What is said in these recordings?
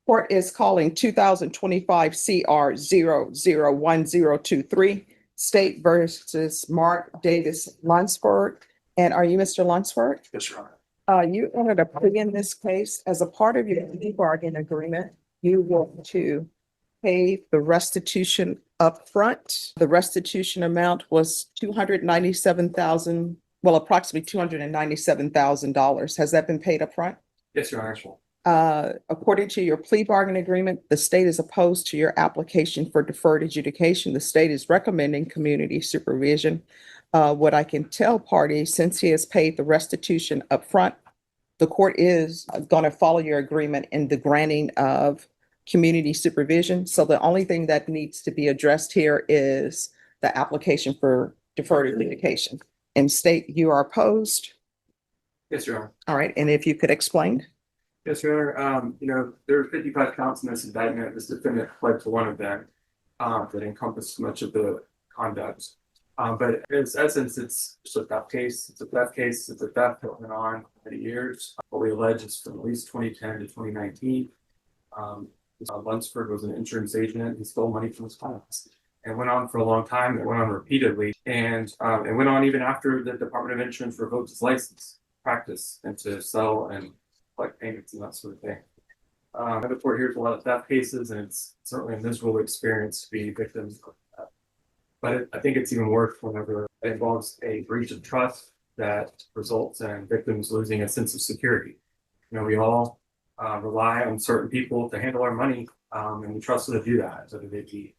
Court is calling 2025 CR 001023, State versus Mark Davis Lunsford. And are you Mr. Lunsford? Yes, Your Honor. You entered a plea in this case. As a part of your plea bargain agreement, you want to pay the restitution upfront. The restitution amount was $297,000, well, approximately $297,000. Has that been paid upfront? Yes, Your Honor. According to your plea bargain agreement, the state is opposed to your application for deferred adjudication. The state is recommending community supervision. What I can tell parties, since he has paid the restitution upfront, the court is going to follow your agreement in the granting of community supervision. So the only thing that needs to be addressed here is the application for deferred adjudication. And state, you are opposed? Yes, Your Honor. All right, and if you could explain. Yes, Your Honor. There are 55 counts in this indictment. This defendant pled to one of them that encompassed much of the conduct. But in its essence, it's just a theft case. It's a theft case. It's a theft that went on for many years. What we allege is from at least 2010 to 2019. Lunsford was an insurance agent. He stole money from his clients. And went on for a long time. It went on repeatedly. And it went on even after the Department of Insurance revoked his license to practice and to sell and collect payments and that sort of thing. The court hears a lot of theft cases, and it's certainly a miserable experience to be victims of that. But I think it's even worse whenever it involves a breach of trust that results in victims losing a sense of security. We all rely on certain people to handle our money, and we trust them to do that, whether they be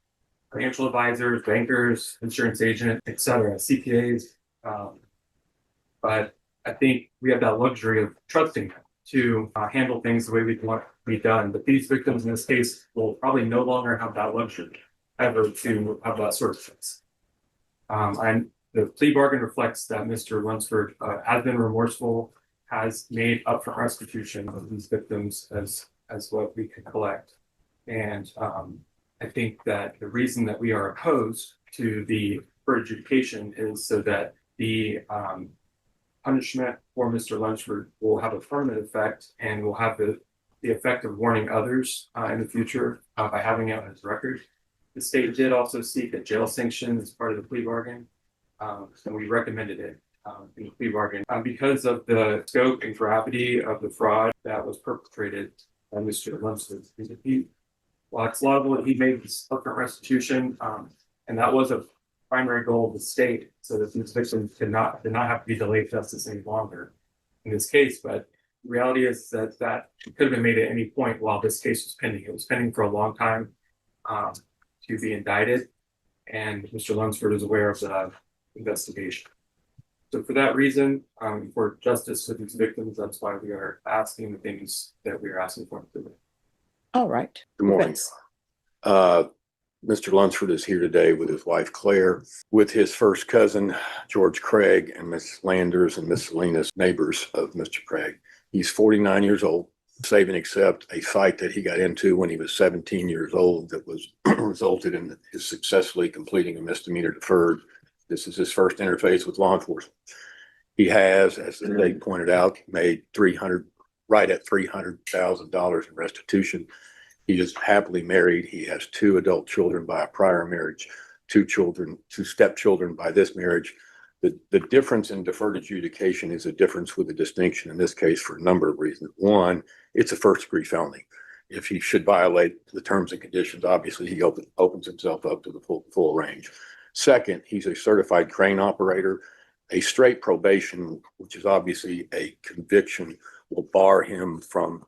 financial advisors, bankers, insurance agents, etc., CPAs. But I think we have that luxury of trusting them to handle things the way we want to be done. But these victims in this case will probably no longer have that luxury ever to have that sort of things. And the plea bargain reflects that Mr. Lunsford has been remorseful, has made upfront restitution of these victims as what we can collect. And I think that the reason that we are opposed to the deferred adjudication is so that the punishment for Mr. Lunsford will have a permanent effect and will have the effect of warning others in the future by having it on his record. The state did also seek a jail sanction as part of the plea bargain, and we recommended it in the plea bargain because of the scope and gravity of the fraud that was perpetrated by Mr. Lunsford. While it's laudable that he made this upfront restitution, and that was a primary goal of the state, so that these victims did not have to be delayed justice any longer in this case. But the reality is that could have been made at any point while this case was pending. It was pending for a long time to be indicted, and Mr. Lunsford is aware of the investigation. So for that reason, for justice for these victims, that's why we are asking the things that we are asking for today. All right. Good morning. Mr. Lunsford is here today with his wife, Claire, with his first cousin, George Craig, and Miss Landers and Miss Salinas, neighbors of Mr. Craig. He's 49 years old, save and except a fight that he got into when he was 17 years old that was resulted in his successfully completing a misdemeanor deferred. This is his first interface with law enforcement. He has, as the state pointed out, made right at $300,000 in restitution. He is happily married. He has 2 adult children by a prior marriage, 2 stepchildren by this marriage. The difference in deferred adjudication is a difference with a distinction in this case for a number of reasons. One, it's a first-degree felony. If he should violate the terms and conditions, obviously he opens himself up to the full range. Second, he's a certified crane operator. A straight probation, which is obviously a conviction, will bar him from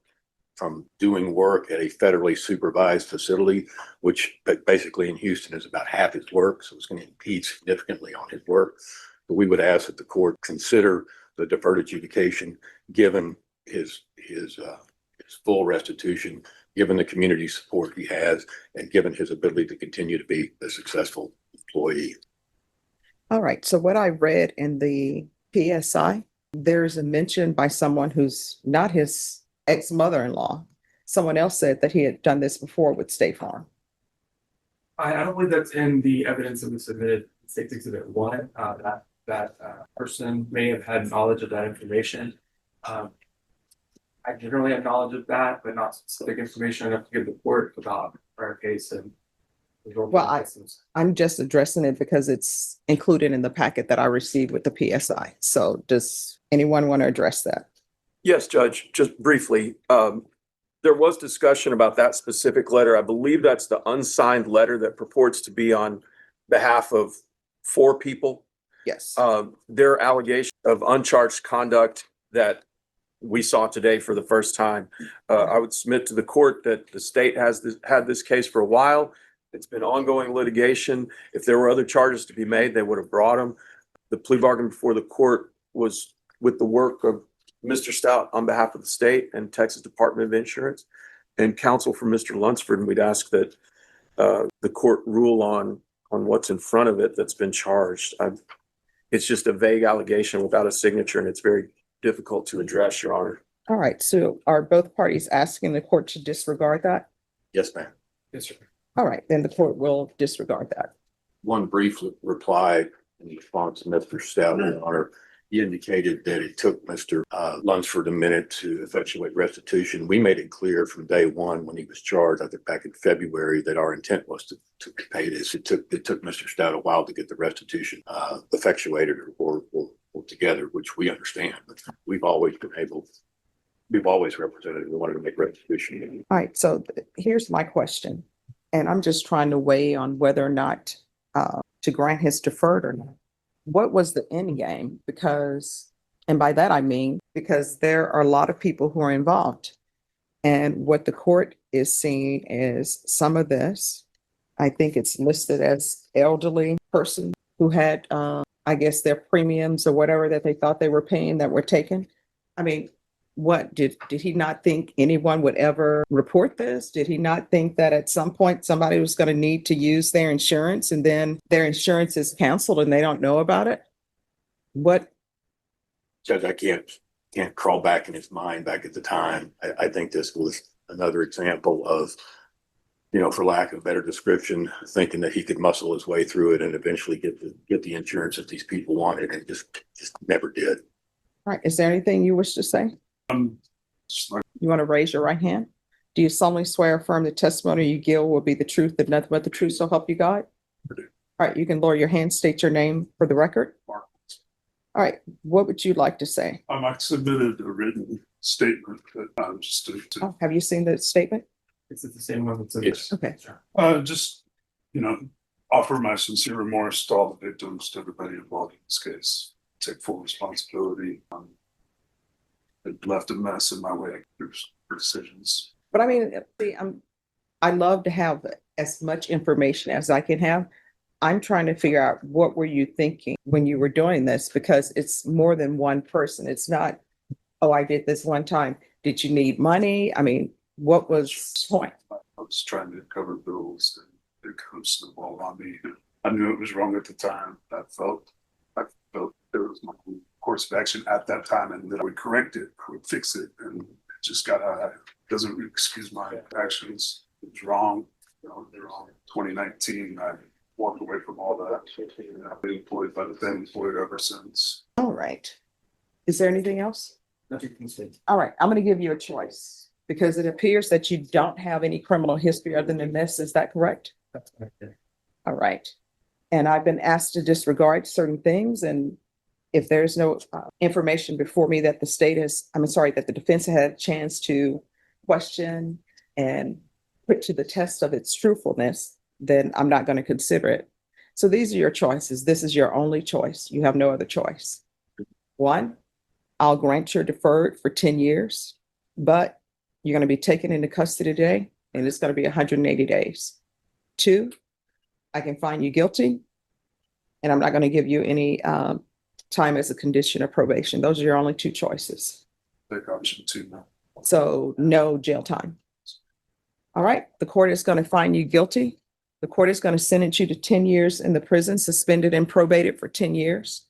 doing work at a federally supervised facility, which basically in Houston is about half his work. So it's going to impede significantly on his work. But we would ask that the court consider the deferred adjudication, given his full restitution, given the community support he has, and given his ability to continue to be a successful employee. All right. So what I read in the PSI, there's a mention by someone who's not his ex-mother-in-law. Someone else said that he had done this before with State Farm. I don't believe that's in the evidence that we submitted, State's Exhibit 1. That person may have had knowledge of that information. I generally have knowledge of that, but not specific information enough to give the court about our case and. Well, I'm just addressing it because it's included in the packet that I received with the PSI. So does anyone want to address that? Yes, Judge, just briefly, there was discussion about that specific letter. I believe that's the unsigned letter that purports to be on behalf of 4 people. Yes. Their allegation of uncharged conduct that we saw today for the first time. I would submit to the court that the state has had this case for a while. It's been ongoing litigation. If there were other charges to be made, they would have brought them. The plea bargain before the court was with the work of Mr. Stout on behalf of the state and Texas Department of Insurance and counsel for Mr. Lunsford. And we'd ask that the court rule on what's in front of it that's been charged. It's just a vague allegation without a signature, and it's very difficult to address, Your Honor. All right. So are both parties asking the court to disregard that? Yes, ma'am. Yes, sir. All right, then the court will disregard that. One brief reply in response to Mr. Stout, Your Honor. He indicated that it took Mr. Lunsford a minute to effectuate restitution. We made it clear from day one when he was charged, I think back in February, that our intent was to pay this. It took Mr. Stout a while to get the restitution effectuated or together, which we understand. But we've always represented, we wanted to make restitution. All right, so here's my question. And I'm just trying to weigh on whether or not to grant his deferred or not. What was the end game? Because, and by that I mean, because there are a lot of people who are involved. And what the court is seeing is some of this, I think it's listed as elderly person who had, I guess, their premiums or whatever that they thought they were paying that were taken. I mean, what did he not think anyone would ever report this? Did he not think that at some point somebody was going to need to use their insurance and then their insurance is canceled and they don't know about it? What? Judge, I can't crawl back in his mind back at the time. I think this was another example of, for lack of a better description, thinking that he could muscle his way through it and eventually get the insurance that these people wanted, and just never did. All right. Is there anything you wish to say? You want to raise your right hand? Do you solemnly swear or affirm the testimony you give will be the truth and nothing but the truth, so help you God? I do. All right, you can lower your hand, state your name for the record. Mark. All right, what would you like to say? I submitted a written statement that just Oh, have you seen the statement? Is it the same one that's in Yes. this? Okay. just, offer my sincere remorse to all the victims, to everybody involved in this case. Take full responsibility. It left a mess in my way through decisions. But I mean, see, I love to have as much information as I can have. I'm trying to figure out what were you thinking when you were doing this, because it's more than one person. It's not, oh, I did this one time. Did you need money? I mean, what was the point? I was trying to cover bills and it comes to the ball on me. I knew it was wrong at the time. I felt there was my course of action at that time, and that I would correct it, I would fix it, and it just got out. Doesn't excuse my actions. It was wrong. They're wrong. 2019, I walked away from all that. I've been employed by the then employer ever since. All right. Is there anything else? Nothing can say. All right, I'm going to give you a choice because it appears that you don't have any criminal history other than this. Is that correct? That's correct. Yeah. All right. And I've been asked to disregard certain things, and if there's no information before me that that the defense had a chance to question and put to the test of its truthfulness, then I'm not going to consider it. So these are your choices. This is your only choice. You have no other choice. 1, I'll grant your deferred for 10 years, but you're going to be taken into custody today, and it's going to be 180 days. 2, I can find you guilty, and I'm not going to give you any time as a condition of probation. Those are your only 2 choices. Take option 2 now. So no jail time. All right, the court is going to find you guilty. The court is going to sentence you to 10 years in the prison, suspended and probated for 10 years.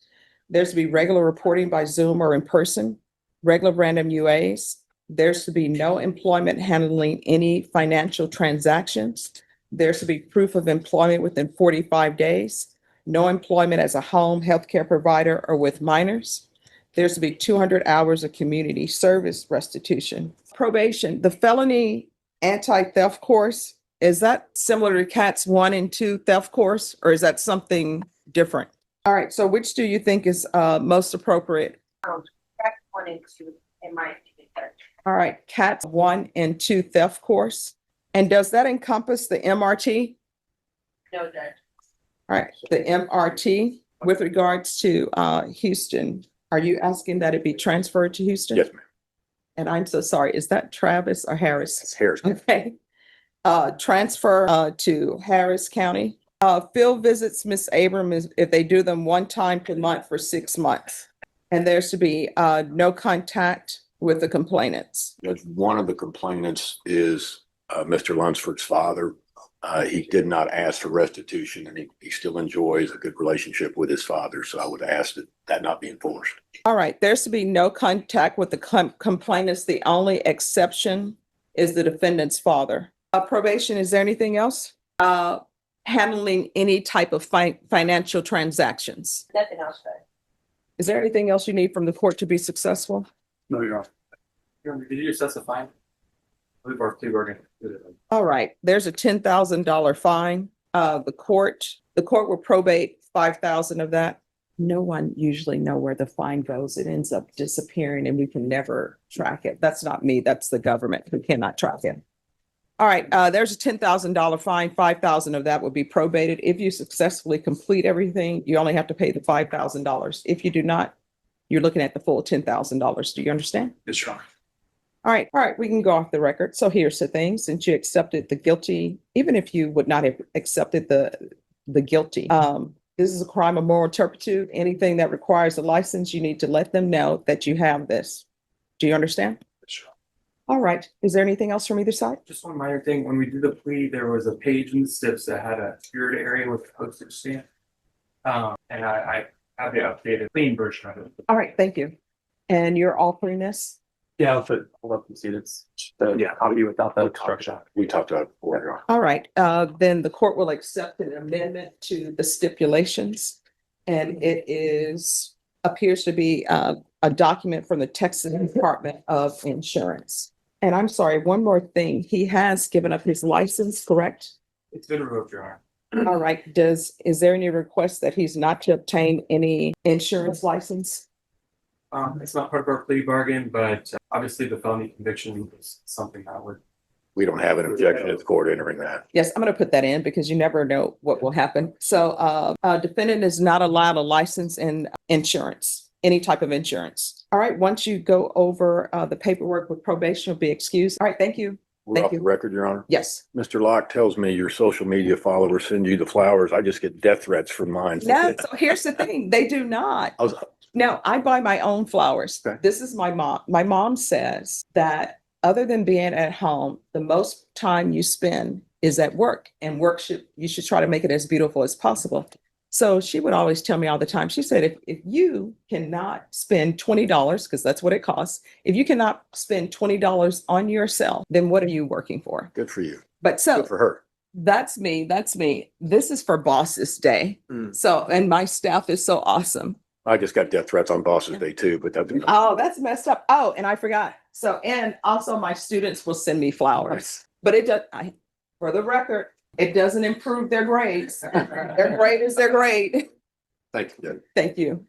There's to be regular reporting by Zoom or in person, regular random UAs. There's to be no employment handling any financial transactions. There's to be proof of employment within 45 days. No employment as a home healthcare provider or with minors. there's to be 200 hours of community service restitution. Probation, the felony anti-theft course, is that similar to CAT's 1 and 2 theft course, or is that something different? All right, so which do you think is most appropriate? That's 1 and 2 in my opinion. All right, CAT's 1 and 2 theft course. And does that encompass the MRT? No, Judge. All right, the MRT with regards to Houston, are you asking that it be transferred to Houston? Yes, ma'am. And I'm so sorry, is that Travis or Harris? It's Harris. Okay. Transfer to Harris County. Field visits, Ms. Abram, is if they do them 1 time per month for 6 months. And there's to be no contact with the complainants. Judge, one of the complainants is Mr. Lunsford's father. He did not ask for restitution, and he still enjoys a good relationship with his father. So I would ask that that not be enforced. All right, there's to be no contact with the complainants. The only exception is the defendant's father. Probation, is there anything else? Handling any type of financial transactions. Nothing else, Judge. Is there anything else you need from the court to be successful? No, Your Honor. Your Honor, did you assess a fine? I believe our plea bargain included it. All right, there's a $10,000 fine. The court will probate 5,000 of that. No one usually know where the fine goes. It ends up disappearing and we can never track it. That's not me, that's the government who cannot track it. All right, there's a $10,000 fine. 5,000 of that would be probated. If you successfully complete everything, you only have to pay the $5,000. If you do not, you're looking at the full $10,000. Do you understand? Yes, Your Honor. All right, we can go off the record. So here's the thing, since you accepted the guilty, even if you would not have accepted the guilty, this is a crime of moral turpitude. Anything that requires a license, you need to let them know that you have this. Do you understand? Yes, Your Honor. All right, is there anything else from either side? Just one minor thing, when we did the plea, there was a page in the SIPs that had a tiered area with a postage stamp. And I have the updated clean version of it. All right, thank you. And you're offering this? Yeah, but I'll let them see it. It's the copy without the instruction. We talked about it before, Your Honor. All right, then the court will accept an amendment to the stipulations. And it appears to be a document from the Texas Department of Insurance. And I'm sorry, one more thing. He has given up his license, correct? It's been revoked, Your Honor. All right, is there any request that he's not to obtain any insurance license? It's not part of our plea bargain, but obviously the felony conviction is something that would. We don't have an objection to the court entering that. Yes, I'm going to put that in because you never know what will happen. So defendant is not allowed a license in insurance, any type of insurance. All right, once you go over the paperwork with probation, will be excused. All right, thank you. We're Thank off the you. record, Your Honor. Yes. Mr. Locke tells me your social media followers send you the flowers. I just get death threats from mine. No, so here's the thing. They do not. I was, No, I buy my own flowers. Okay. This is my mom. My mom says that other than being at home, the most time you spend is at work, and you should try to make it as beautiful as possible. So she would always tell me all the time, she said, if you cannot spend $20, because that's what it costs, if you cannot spend $20 on yourself, then what are you working for? good for you. But so Good for her. that's me. This is for Bosses Day. So, and my staff is so awesome. I just got death threats on Boss's Day too, but that's. Oh, that's messed up. Oh, and I forgot. So, and also my students will send me flowers, but it does, for the record, it doesn't improve their grades. Their grade is their grade. Thank you, Judge. Thank you.